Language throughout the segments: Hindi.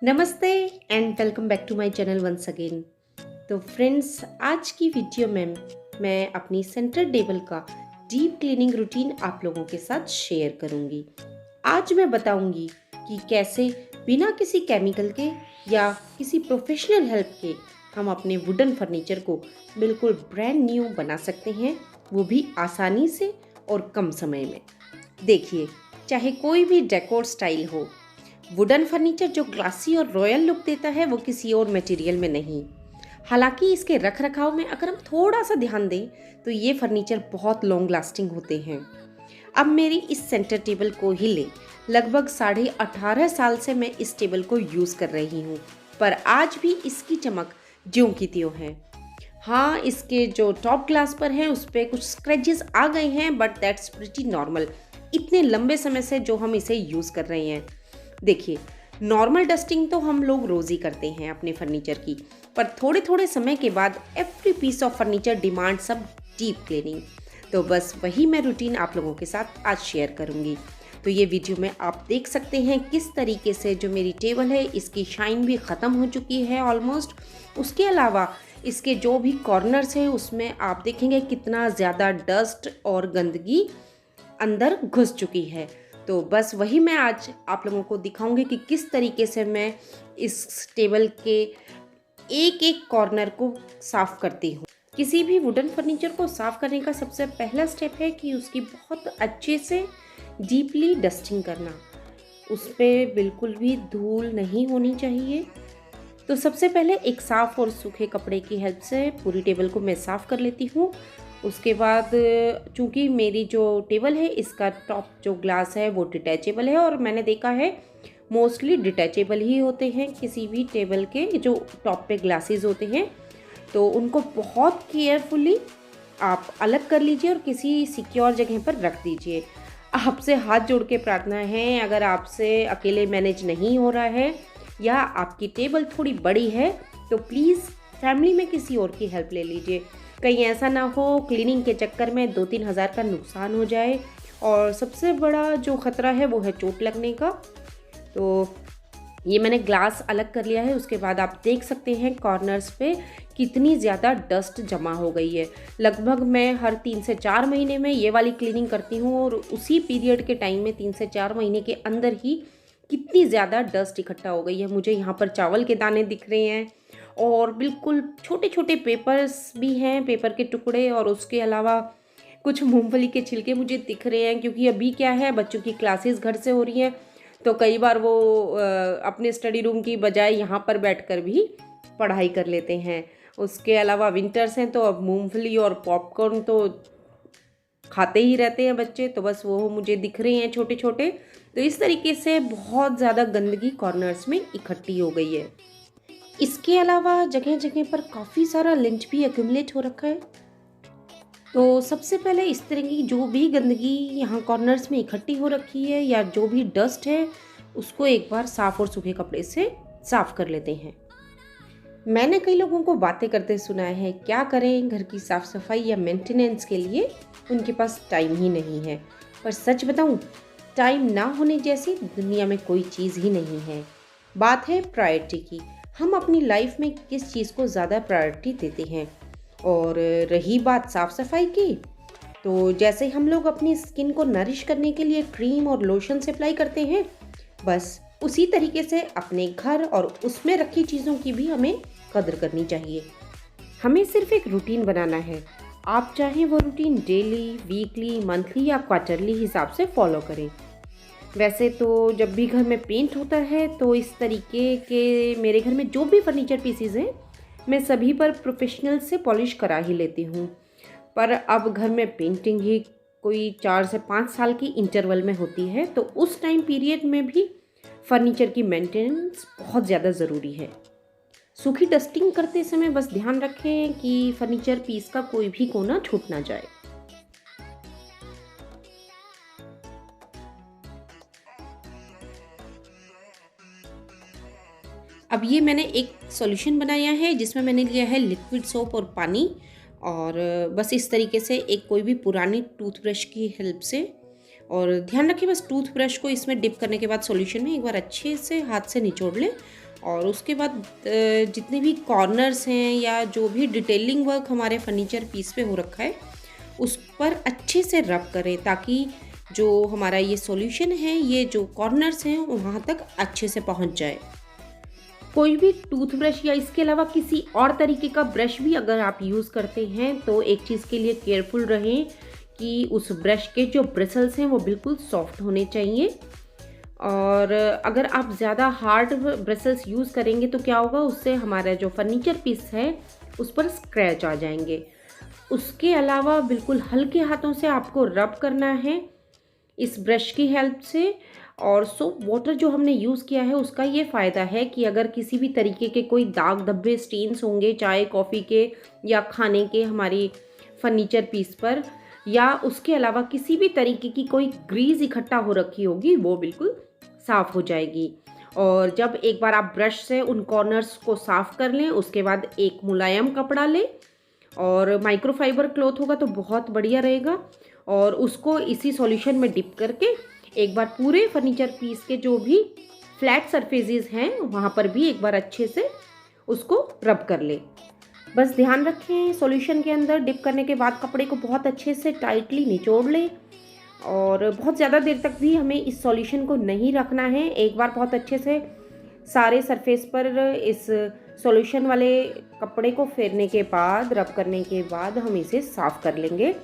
नमस्ते and welcome back to my channel once अगेन। तो फ्रेंड्स, आज की वीडियो में मैं अपनी सेंटर टेबल का डीप क्लीनिंग रूटीन आप लोगों के साथ शेयर करूंगी। आज मैं बताऊंगी कि कैसे बिना किसी केमिकल के या किसी प्रोफेशनल हेल्प के हम अपने वुडन फर्नीचर को बिल्कुल ब्रांड न्यू बना सकते हैं, वो भी आसानी से और कम समय में। देखिए, चाहे कोई भी डेकोर स्टाइल हो, वुडन फर्नीचर जो ग्लासी और रॉयल लुक देता है वो किसी और मटेरियल में नहीं। हालांकि इसके रख रखाव में अगर हम थोड़ा सा ध्यान दें तो ये फर्नीचर बहुत लॉन्ग लास्टिंग होते हैं। अब मेरी इस सेंटर टेबल को ही ले, लगभग 18.5 साल से मैं इस टेबल को यूज़ कर रही हूँ, पर आज भी इसकी चमक ज्यों की त्यों है। हाँ, इसके जो टॉप ग्लास पर हैं उस पर कुछ स्क्रैचेस आ गए हैं, बट दैट्स प्रिटी नॉर्मल, इतने लंबे समय से जो हम इसे यूज़ कर रहे हैं। देखिए, नॉर्मल डस्टिंग तो हम लोग रोज़ ही करते हैं अपने फर्नीचर की, पर थोड़े थोड़े समय के बाद every piece of furniture demand सब डीप क्लीनिंग। तो बस वही मैं रूटीन आप लोगों के साथ आज शेयर करूंगी। तो ये वीडियो में आप देख सकते हैं किस तरीके से जो मेरी टेबल है इसकी शाइन भी ख़त्म हो चुकी है ऑलमोस्ट। उसके अलावा इसके जो भी कॉर्नर्स हैं उसमें आप देखेंगे कितना ज़्यादा डस्ट और गंदगी अंदर घुस चुकी है। तो बस वही मैं आज आप लोगों को दिखाऊंगी कि किस तरीके से मैं इस टेबल के एक एक कॉर्नर को साफ़ करती हूँ। किसी भी वुडन फर्नीचर को साफ़ करने का सबसे पहला स्टेप है कि उसकी बहुत अच्छे से डीपली डस्टिंग करना। उस पर बिल्कुल भी धूल नहीं होनी चाहिए। तो सबसे पहले एक साफ़ और सूखे कपड़े की हेल्प से पूरी टेबल को मैं साफ़ कर लेती हूँ। उसके बाद चूँकि मेरी जो टेबल है इसका टॉप जो ग्लास है वो डिटैचेबल है, और मैंने देखा है मोस्टली डिटैचेबल ही होते हैं किसी भी टेबल के जो टॉप पे ग्लासेस होते हैं। तो उनको बहुत केयरफुली आप अलग कर लीजिए और किसी सिक्योर जगह पर रख दीजिए। आपसे हाथ जोड़ के प्रार्थना है, अगर आपसे अकेले मैनेज नहीं हो रहा है या आपकी टेबल थोड़ी बड़ी है तो प्लीज़ फैमिली में किसी और की हेल्प ले लीजिए। कहीं ऐसा ना हो क्लीनिंग के चक्कर में 2-3 हज़ार का नुकसान हो जाए, और सबसे बड़ा जो ख़तरा है वो है चोट लगने का। तो ये मैंने ग्लास अलग कर लिया है। उसके बाद आप देख सकते हैं कॉर्नर्स पे कितनी ज़्यादा डस्ट जमा हो गई है। लगभग मैं हर 3 से 4 महीने में ये वाली क्लीनिंग करती हूँ, और उसी पीरियड के टाइम में 3 से 4 महीने के अंदर ही कितनी ज़्यादा डस्ट इकट्ठा हो गई है। मुझे यहाँ पर चावल के दाने दिख रहे हैं और बिल्कुल छोटे छोटे पेपर्स भी हैं, पेपर के टुकड़े, और उसके अलावा कुछ मूंगफली के छिलके मुझे दिख रहे हैं, क्योंकि अभी क्या है बच्चों की क्लासेस घर से हो रही हैं तो कई बार वो अपने स्टडी रूम की बजाय यहाँ पर बैठकर भी पढ़ाई कर लेते हैं। उसके अलावा विंटर्स हैं तो अब मूंगफली और पॉपकॉर्न तो खाते ही रहते हैं बच्चे, तो बस वो मुझे दिख रहे हैं छोटे छोटे। तो इस तरीके से बहुत ज़्यादा गंदगी कॉर्नर्स में इकट्ठी हो गई है। इसके अलावा जगह जगह पर काफ़ी सारा लिंट भी एक्यूमुलेट हो रखा है। तो सबसे पहले इस तरह की जो भी गंदगी यहाँ कॉर्नर्स में इकट्ठी हो रखी है या जो भी डस्ट है उसको एक बार साफ़ और सूखे कपड़े से साफ़ कर लेते हैं। मैंने कई लोगों को बातें करते सुना है, क्या करें घर की साफ़ सफाई या मेंटेनेंस के लिए उनके पास टाइम ही नहीं है। पर सच बताऊँ, टाइम ना होने जैसी दुनिया में कोई चीज़ ही नहीं है। बात है प्रायोरिटी की, हम अपनी लाइफ में किस चीज़ को ज़्यादा प्रायोरिटी देते हैं। और रही बात साफ़ सफाई की, तो जैसे हम लोग अपनी स्किन को नरिश करने के लिए क्रीम और लोशन से अप्लाई करते हैं, बस उसी तरीके से अपने घर और उसमें रखी चीज़ों की भी हमें कदर करनी चाहिए। हमें सिर्फ एक रूटीन बनाना है। आप चाहें वो रूटीन डेली, वीकली, मंथली या क्वार्टरली हिसाब से फॉलो करें। वैसे तो जब भी घर में पेंट होता है तो इस तरीके के मेरे घर में जो भी फर्नीचर पीसीज हैं मैं सभी पर प्रोफेशनल से पॉलिश करा ही लेती हूँ। पर अब घर में पेंटिंग ही कोई 4 से 5 साल की इंटरवल में होती है, तो उस टाइम पीरियड में भी फर्नीचर की मेंटेनेंस बहुत ज़्यादा ज़रूरी है। सूखी डस्टिंग करते समय बस ध्यान रखें कि फर्नीचर पीस का कोई भी कोना छूट ना जाए। अब ये मैंने एक सॉल्यूशन बनाया है जिसमें मैंने लिया है लिक्विड सोप और पानी, और बस इस तरीके से एक कोई भी पुरानी टूथब्रश की हेल्प से, और ध्यान रखें बस टूथब्रश को इसमें डिप करने के बाद सॉल्यूशन में एक बार अच्छे से हाथ से निचोड़ लें और उसके बाद जितने भी कॉर्नर्स हैं या जो भी डिटेलिंग वर्क हमारे फर्नीचर पीस पे हो रखा है उस पर अच्छे से रब करें, ताकि जो हमारा ये सॉल्यूशन है, ये जो कॉर्नर्स हैं वहाँ तक अच्छे से पहुँच जाए। कोई भी टूथब्रश या इसके अलावा किसी और तरीके का ब्रश भी अगर आप यूज़ करते हैं तो एक चीज़ के लिए केयरफुल रहें कि उस ब्रश के जो ब्रिसल्स हैं वो बिल्कुल सॉफ्ट होने चाहिए। और अगर आप ज़्यादा हार्ड ब्रिसल्स यूज़ करेंगे तो क्या होगा, उससे हमारा जो फर्नीचर पीस है उस पर स्क्रैच आ जाएंगे। उसके अलावा बिल्कुल हल्के हाथों से आपको रब करना है इस ब्रश की हेल्प से। और सोप वाटर जो हमने यूज़ किया है उसका ये फ़ायदा है कि अगर किसी भी तरीके के कोई दाग धब्बे स्टेन्स होंगे चाय कॉफ़ी के या खाने के हमारी फर्नीचर पीस पर, या उसके अलावा किसी भी तरीके की कोई ग्रीस इकट्ठा हो रखी होगी, वो बिल्कुल साफ़ हो जाएगी। और जब एक बार आप ब्रश से उन कॉर्नर्स को साफ़ कर लें, उसके बाद एक मुलायम कपड़ा लें और माइक्रोफाइबर क्लॉथ होगा तो बहुत बढ़िया रहेगा, और उसको इसी सॉल्यूशन में डिप करके एक बार पूरे फर्नीचर पीस के जो भी फ्लैट सरफेसेस हैं वहाँ पर भी एक बार अच्छे से उसको रब कर ले। बस ध्यान रखें, सॉल्यूशन के अंदर डिप करने के बाद कपड़े को बहुत अच्छे से टाइटली निचोड़ लें, और बहुत ज़्यादा देर तक भी हमें इस सॉल्यूशन को नहीं रखना है। एक बार बहुत अच्छे से सारे सरफेस पर इस सॉल्यूशन वाले कपड़े को फेरने के बाद, रब करने के बाद हम इसे साफ़ कर लेंगे।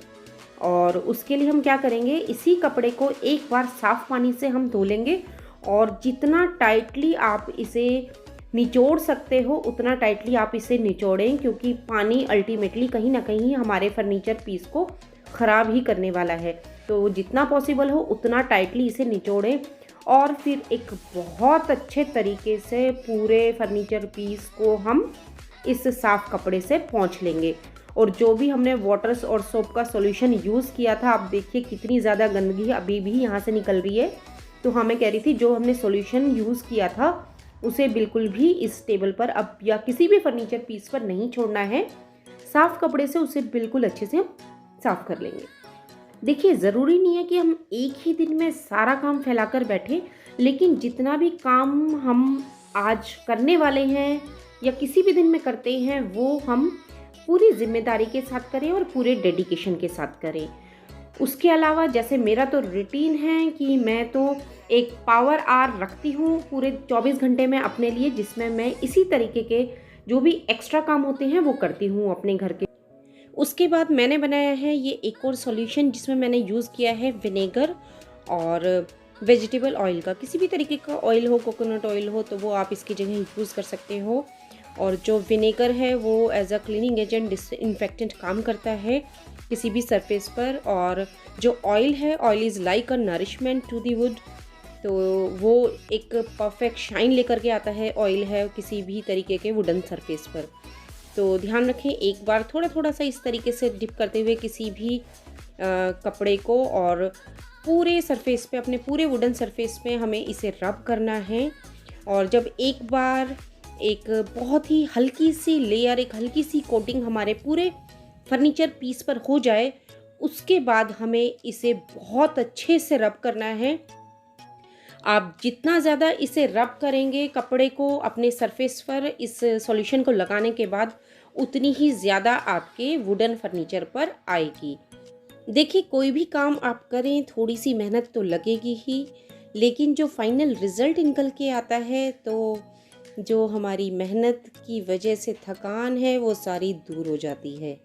और उसके लिए हम क्या करेंगे, इसी कपड़े को एक बार साफ़ पानी से हम धो लेंगे, और जितना टाइटली आप इसे निचोड़ सकते हो उतना टाइटली आप इसे निचोड़ें, क्योंकि पानी अल्टीमेटली कहीं ना कहीं हमारे फर्नीचर पीस को ख़राब ही करने वाला है। तो जितना पॉसिबल हो उतना टाइटली इसे निचोड़ें, और फिर एक बहुत अच्छे तरीके से पूरे फर्नीचर पीस को हम इस साफ़ कपड़े से पोंछ लेंगे। और जो भी हमने वाटर्स और सोप का सॉल्यूशन यूज़ किया था, आप देखिए कितनी ज़्यादा गंदगी अभी भी यहाँ से निकल रही है। तो हाँ, मैं कह रही थी जो हमने सॉल्यूशन यूज़ किया था उसे बिल्कुल भी इस टेबल पर अब या किसी भी फर्नीचर पीस पर नहीं छोड़ना है। साफ़ कपड़े से उसे बिल्कुल अच्छे से हम साफ़ कर लेंगे। देखिए, ज़रूरी नहीं है कि हम एक ही दिन में सारा काम फैलाकर बैठें, लेकिन जितना भी काम हम आज करने वाले हैं या किसी भी दिन में करते हैं वो हम पूरी जिम्मेदारी के साथ करें और पूरे डेडिकेशन के साथ करें। उसके अलावा जैसे मेरा तो रूटीन है कि मैं तो एक पावर आवर रखती हूँ पूरे 24 घंटे में अपने लिए, जिसमें मैं इसी तरीके के जो भी एक्स्ट्रा काम होते हैं वो करती हूँ अपने घर के। उसके बाद मैंने बनाया है ये एक और सॉल्यूशन, जिसमें मैंने यूज़ किया है विनेगर और वेजिटेबल ऑयल का। किसी भी तरीके का ऑयल हो, कोकोनट ऑयल हो, तो वो आप इसकी जगह यूज़ कर सकते हो। और जो विनेगर है वो as a cleaning agent, disinfectant काम करता है किसी भी सरफेस पर। और जो ऑयल है, oil is like a nourishment to the wood, तो वो एक परफेक्ट शाइन लेकर के आता है ऑयल है किसी भी तरीके के वुडन सरफेस पर। तो ध्यान रखें, एक बार थोड़ा थोड़ा सा इस तरीके से डिप करते हुए किसी भी कपड़े को, और पूरे सरफेस पे, अपने पूरे वुडन सरफेस पे हमें इसे रब करना है। और जब एक बार एक बहुत ही हल्की सी लेयर, एक हल्की सी कोटिंग हमारे पूरे फर्नीचर पीस पर हो जाए, उसके बाद हमें इसे बहुत अच्छे से रब करना है। आप जितना ज़्यादा इसे रब करेंगे कपड़े को अपने सरफेस पर इस सॉल्यूशन को लगाने के बाद, उतनी ही ज़्यादा आपके वुडन फर्नीचर पर आएगी। देखिए, कोई भी काम आप करें थोड़ी सी मेहनत तो लगेगी ही, लेकिन जो फाइनल रिज़ल्ट निकल के आता है तो जो हमारी मेहनत की वजह से थकान है वो सारी दूर हो जाती है।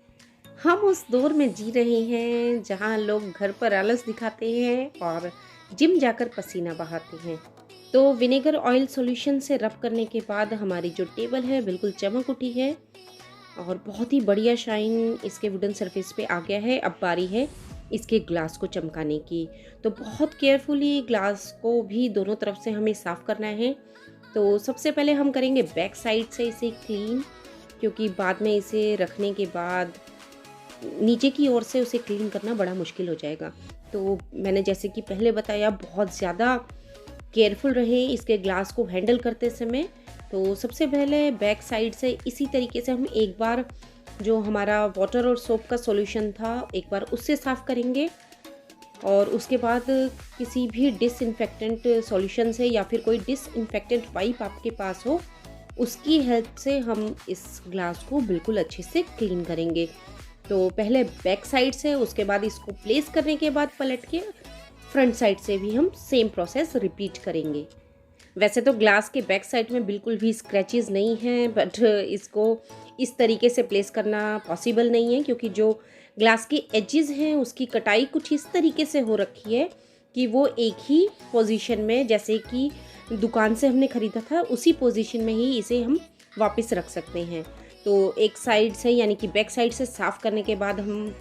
हम उस दौर में जी रहे हैं जहाँ लोग घर पर आलस दिखाते हैं और जिम जाकर पसीना बहाते हैं। तो विनेगर ऑयल सॉल्यूशन से रब करने के बाद हमारी जो टेबल है बिल्कुल चमक उठी है और बहुत ही बढ़िया शाइन इसके वुडन सरफेस पे आ गया है। अब बारी है इसके ग्लास को चमकाने की। तो बहुत केयरफुली ग्लास को भी दोनों तरफ से हमें साफ़ करना है। तो सबसे पहले हम करेंगे बैक साइड से इसे क्लीन, क्योंकि बाद में इसे रखने के बाद नीचे की ओर से उसे क्लीन करना बड़ा मुश्किल हो जाएगा। तो मैंने जैसे कि पहले बताया, बहुत ज़्यादा केयरफुल रहे इसके ग्लास को हैंडल करते समय। तो सबसे पहले बैक साइड से इसी तरीके से हम एक बार जो हमारा वाटर और सोप का सॉल्यूशन था, एक बार उससे साफ़ करेंगे। और उसके बाद किसी भी डिसइंफेक्टेंट सॉल्यूशन से या फिर कोई डिसइंफेक्टेंट वाइप आपके पास हो, उसकी हेल्प से हम इस ग्लास को बिल्कुल अच्छे से क्लीन करेंगे। तो पहले बैक साइड से, उसके बाद इसको प्लेस करने के बाद पलट के फ्रंट साइड से भी हम सेम प्रोसेस रिपीट करेंगे। वैसे तो ग्लास के बैक साइड में बिल्कुल भी स्क्रैचेस नहीं हैं, बट इसको इस तरीके से प्लेस करना पॉसिबल नहीं है क्योंकि जो ग्लास के एजेस हैं उसकी कटाई कुछ इस तरीके से हो रखी है कि वो एक ही पोजीशन में, जैसे कि दुकान से हमने ख़रीदा था उसी पोजीशन में ही इसे हम वापस रख सकते हैं। तो एक साइड से यानी कि बैक साइड से साफ़ करने के बाद हम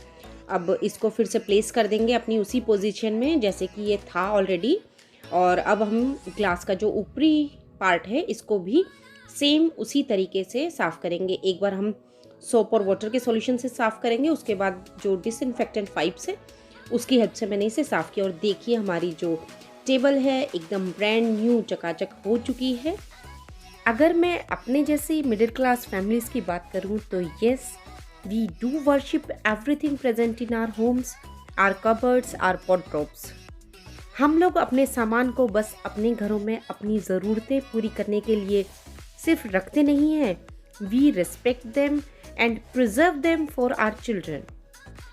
अब इसको फिर से प्लेस कर देंगे अपनी उसी पोजीशन में जैसे कि ये था ऑलरेडी। और अब हम ग्लास का जो ऊपरी पार्ट है इसको भी सेम उसी तरीके से साफ़ करेंगे। एक बार हम सोप और वाटर के सॉल्यूशन से साफ़ करेंगे, उसके बाद जो डिसइंफेक्टेंट वाइप्स है उसकी हेल्प से मैंने इसे साफ़ किया। और देखिए हमारी जो टेबल है एकदम ब्रांड न्यू चकाचक हो चुकी है। अगर मैं अपने जैसी मिडिल क्लास फैमिलीज़ की बात करूं तो yes, we do worship everything present in our homes, our cupboards, our wardrobes. हम लोग अपने सामान को बस अपने घरों में अपनी ज़रूरतें पूरी करने के लिए सिर्फ रखते नहीं हैं, we respect them and preserve them for our children.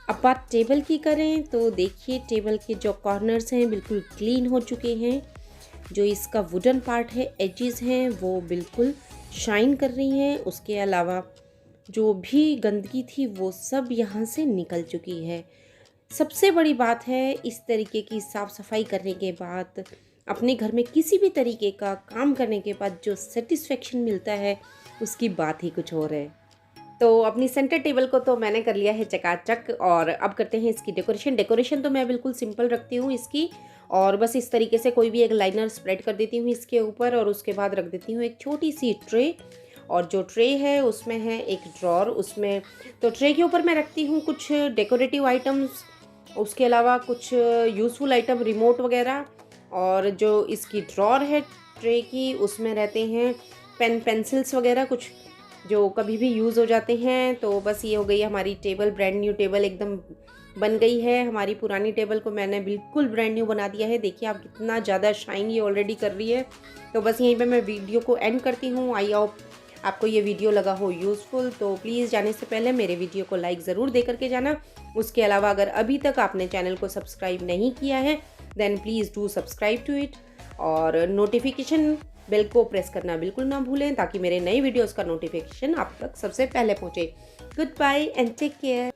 अब बात टेबल की करें तो देखिए टेबल के जो कॉर्नर्स हैं बिल्कुल क्लीन हो चुके हैं। जो इसका वुडन पार्ट है, एजेस हैं, वो बिल्कुल शाइन कर रही हैं। उसके अलावा जो भी गंदगी थी वो सब यहाँ से निकल चुकी है। सबसे बड़ी बात है, इस तरीके की साफ़ सफाई करने के बाद, अपने घर में किसी भी तरीके का काम करने के बाद जो सेटिस्फेक्शन मिलता है उसकी बात ही कुछ और है। तो अपनी सेंटर टेबल को तो मैंने कर लिया है चकाचक, और अब करते हैं इसकी डेकोरेशन। डेकोरेशन तो मैं बिल्कुल सिंपल रखती हूँ इसकी, और बस इस तरीके से कोई भी एक लाइनर स्प्रेड कर देती हूँ इसके ऊपर, और उसके बाद रख देती हूँ एक छोटी सी ट्रे। और जो ट्रे है उसमें है एक ड्रॉर, उसमें तो ट्रे के ऊपर मैं रखती हूँ कुछ डेकोरेटिव आइटम्स, उसके अलावा कुछ यूज़फुल आइटम, रिमोट वगैरह। और जो इसकी ड्रॉर है ट्रे की, उसमें रहते हैं पेन पेंसिल्स वगैरह कुछ जो कभी भी यूज़ हो जाते हैं। तो बस ये हो गई हमारी टेबल, ब्रांड न्यू टेबल एकदम बन गई है। हमारी पुरानी टेबल को मैंने बिल्कुल ब्रांड न्यू बना दिया है। देखिए आप कितना ज़्यादा शाइन ये ऑलरेडी कर रही है। तो बस यहीं पे मैं वीडियो को एंड करती हूँ। आई होप आपको ये वीडियो लगा हो यूज़फुल। तो प्लीज़ जाने से पहले मेरे वीडियो को लाइक ज़रूर दे करके जाना। उसके अलावा अगर अभी तक आपने चैनल को सब्सक्राइब नहीं किया है then please do subscribe to it, और नोटिफिकेशन बेल को प्रेस करना बिल्कुल ना भूलें ताकि मेरे नए वीडियोस का नोटिफिकेशन आप तक सबसे पहले पहुंचे। Good bye and take care.